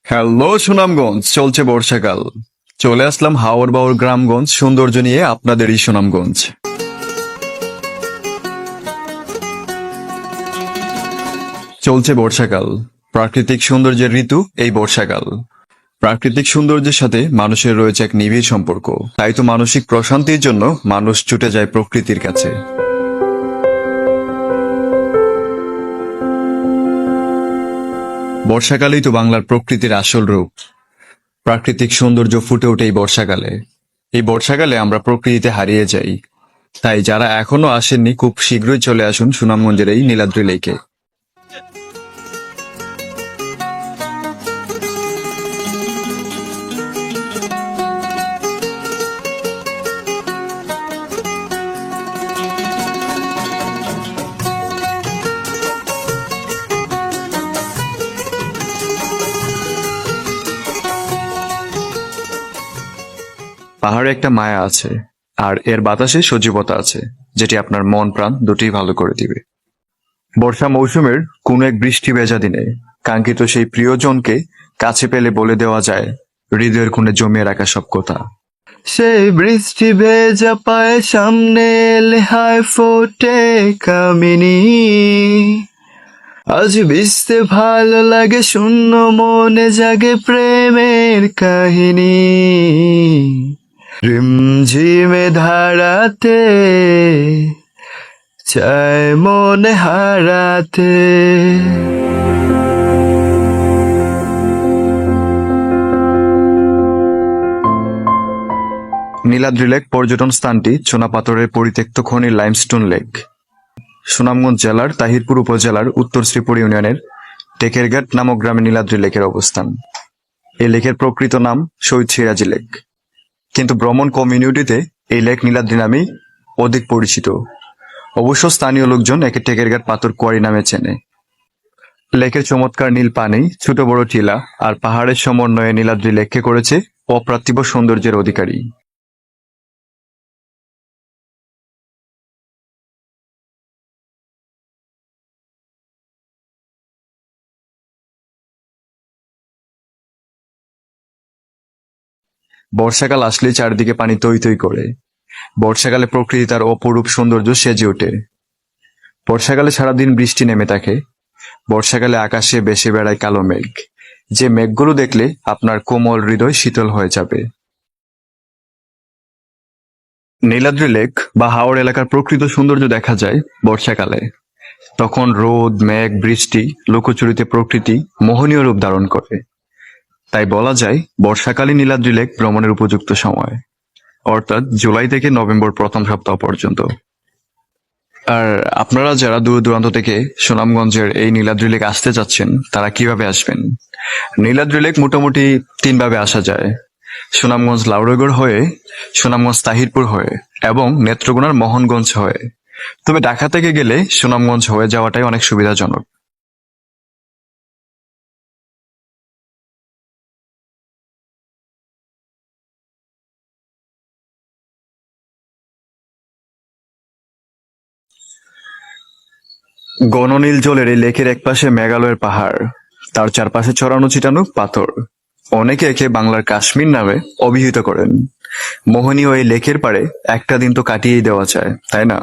Hello Sunamganj, চলছে বর্ষাকাল। চলে আসলাম হাওর বাওর গ্রামগঞ্জ সৌন্দর্য নিয়ে আপনাদেরই সুনামগঞ্জ। চলছে বর্ষাকাল, প্রাকৃতিক সৌন্দর্যের ঋতু এই বর্ষাকাল। প্রাকৃতিক সৌন্দর্যের সাথে মানুষের রয়েছে এক নিবিড় সম্পর্ক, তাই তো মানসিক প্রশান্তির জন্য মানুষ ছুটে যায় প্রকৃতির কাছে। বর্ষাকালেই তো বাংলার প্রকৃতির আসল রূপ। প্রাকৃতিক সৌন্দর্য ফুটে ওঠে এই বর্ষাকালে। এই বর্ষাকালে আমরা প্রকৃতিতে হারিয়ে যাই। তাই যারা এখনো আসেননি, খুব শীঘ্রই চলে আসুন সুনামগঞ্জের এই নীলাদ্রি লেকে। পাহাড়ে একটা মায়া আছে, আর এর বাতাসে সজীবতা আছে, যেটি আপনার মন প্রাণ দুটিই ভালো করে দিবে। বর্ষা মৌসুমের কোনো এক বৃষ্টি ভেজা দিনে কাঙ্ক্ষিত সেই প্রিয়জনকে কাছে পেলে বলে দেওয়া যায় হৃদয়ের কোণে জমিয়ে রাখা সব কথা। সেই বৃষ্টি ভেজা পায়ে সামনে এলে হায় ফোটে কামিনী। আজ ভিজতে ভালো লাগে, শূন্য মনে জাগে প্রেমের কাহিনী। রিমঝিমে ধারাতে চায় মনে হারাতে। নীলাদ্রি লেক পর্যটন স্থানটি চুনাপাথরের পরিত্যক্ত খনির লাইমস্টোন লেক। সুনামগঞ্জ জেলার তাহিরপুর উপজেলার উত্তর শ্রীপুর ইউনিয়নের টেকেরঘাট নামক গ্রামে নীলাদ্রি লেকের অবস্থান। এই লেকের প্রকৃত নাম শহীদ সিরাজি লেক, কিন্তু ভ্রমণ কমিউনিটিতে এই লেক নীলাদ্রি নামেই অধিক পরিচিত। অবশ্য স্থানীয় লোকজন একে টেকেরঘাট পাথর কোয়ারি নামে চেনে। লেকের চমৎকার নীল পানি, ছোট বড় টিলা আর পাহাড়ের সমন্বয়ে নীলাদ্রি লেককে করেছে অপ্রাতিভ সৌন্দর্যের অধিকারী। বর্ষাকাল আসলেই চারদিকে পানি তৈ তৈ করে। বর্ষাকালে প্রকৃতি তার অপরূপ সৌন্দর্য সেজে ওঠে। বর্ষাকালে সারাদিন বৃষ্টি নেমে থাকে। বর্ষাকালে আকাশে ভেসে বেড়ায় কালো মেঘ, যে মেঘগুলো দেখলে আপনার কোমল হৃদয় শীতল হয়ে যাবে। নীলাদ্রি লেক বা হাওড় এলাকার প্রকৃত সৌন্দর্য দেখা যায় বর্ষাকালে। তখন রোদ, মেঘ, বৃষ্টি, লুকোচুরিতে প্রকৃতি মোহনীয় রূপ ধারণ করে। তাই বলা যায় বর্ষাকালে নীলাদ্রি লেক ভ্রমণের উপযুক্ত সময়, অর্থাৎ জুলাই থেকে নভেম্বর প্রথম সপ্তাহ পর্যন্ত। আর আপনারা যারা দূর দূরান্ত থেকে সুনামগঞ্জের এই নীলাদ্রি লেক আসতে চাচ্ছেন, তারা কিভাবে আসবেন? নীলাদ্রি লেক মোটামুটি তিনভাবে আসা যায়: সুনামগঞ্জ লাউড়গড় হয়ে, সুনামগঞ্জ তাহিরপুর হয়ে এবং নেত্রকোনার মোহনগঞ্জ হয়ে। তবে ঢাকা থেকে গেলে সুনামগঞ্জ হয়ে যাওয়াটাই অনেক সুবিধাজনক। গণনীল জলের এই লেকের একপাশে মেঘালয়ের পাহাড়, তার চারপাশে ছড়ানো ছিটানো পাথর। অনেকে একে বাংলার কাশ্মীর নামে অভিহিত করেন। মোহনীয় এই লেকের পাড়ে একটা দিন তো কাটিয়েই দেওয়া যায়, তাই না?